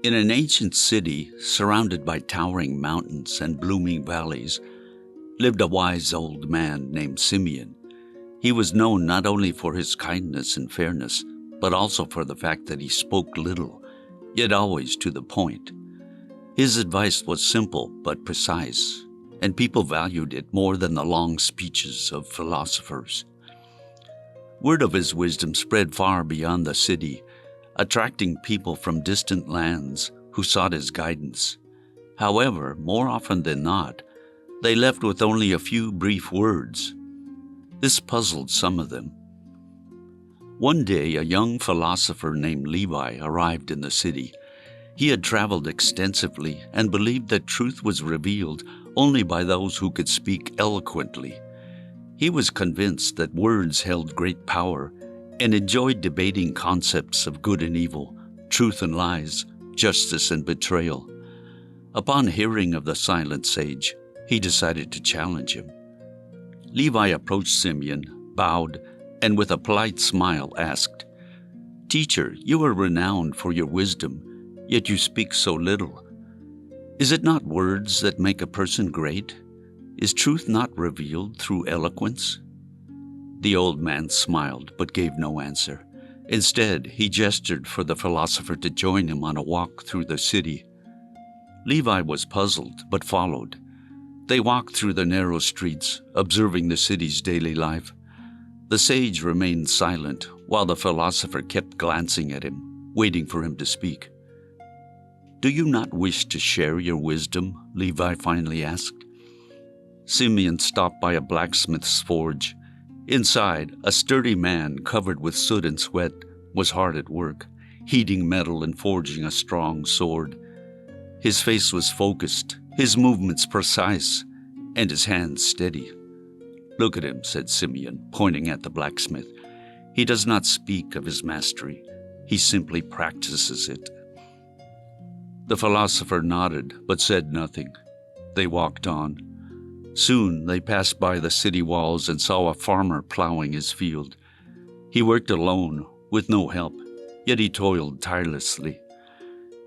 In an ancient city, surrounded by towering mountains and blooming valleys, lived a wise old man named Simeon. He was known not only for his kindness and fairness, but also for the fact that he spoke little, yet always to the point. His advice was simple but precise, and people valued it more than the long speeches of philosophers. Word of his wisdom spread far beyond the city, attracting people from distant lands who sought his guidance. However, more often than not, they left with only a few brief words. This puzzled some of them. One day, a young philosopher named Levi arrived in the city. He had traveled extensively and believed that truth was revealed only by those who could speak eloquently. He was convinced that words held great power and enjoyed debating concepts of good and evil, truth and lies, justice and betrayal. Upon hearing of the silent sage, he decided to challenge him. Levi approached Simeon, bowed, and with a polite smile asked, "Teacher, you are renowned for your wisdom, yet you speak so little. Is it not words that make a person great? Is truth not revealed through eloquence?" The old man smiled but gave no answer. Instead, he gestured for the philosopher to join him on a walk through the city. Levi was puzzled but followed. They walked through the narrow streets, observing the city's daily life. The sage remained silent while the philosopher kept glancing at him, waiting for him to speak. "Do you not wish to share your wisdom?" Levi finally asked. Simeon stopped by a blacksmith's forge. Inside, a sturdy man covered with soot and sweat was hard at work, heating metal and forging a strong sword. His face was focused, his movements precise, and his hands steady. "Look at him," said Simeon, pointing at the blacksmith. "He does not speak of his mastery. He simply practices it." The philosopher nodded, but said nothing. They walked on. Soon they passed by the city walls and saw a farmer plowing his field. He worked alone, with no help, yet he toiled tirelessly.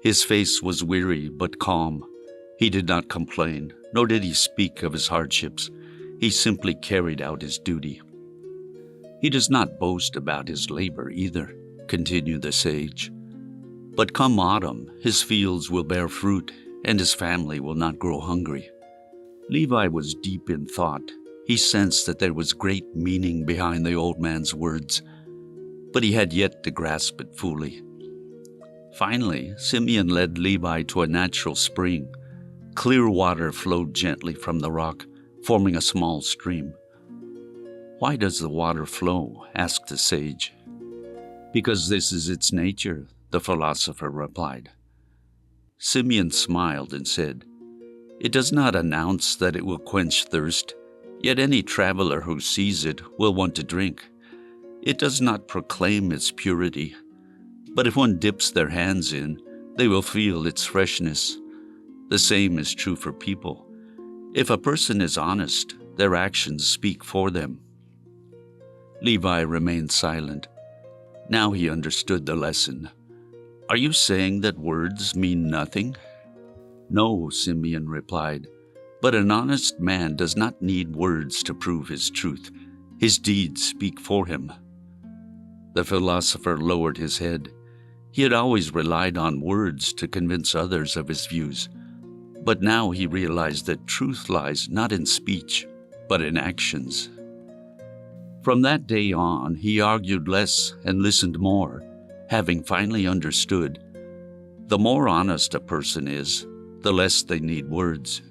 His face was weary but calm. He did not complain, nor did he speak of his hardships. He simply carried out his duty. "He does not boast about his labor either," continued the sage. "But come autumn, his fields will bear fruit, and his family will not grow hungry." Levi was deep in thought. He sensed that there was great meaning behind the old man's words, but he had yet to grasp it fully. Finally, Simeon led Levi to a natural spring. Clear water flowed gently from the rock, forming a small stream. "Why does the water flow?" asked the sage. "Because this is its nature," the philosopher replied. Simeon smiled and said, "It does not announce that it will quench thirst, yet any traveler who sees it will want to drink. It does not proclaim its purity, but if one dips their hands in, they will feel its freshness. The same is true for people. If a person is honest, their actions speak for them." Levi remained silent. Now he understood the lesson. "Are you saying that words mean nothing?" "No," Simeon replied, "but an honest man does not need words to prove his truth. His deeds speak for him." The philosopher lowered his head. He had always relied on words to convince others of his views, but now he realized that truth lies not in speech, but in actions. From that day on, he argued less and listened more, having finally understood, the more honest a person is, the less they need words.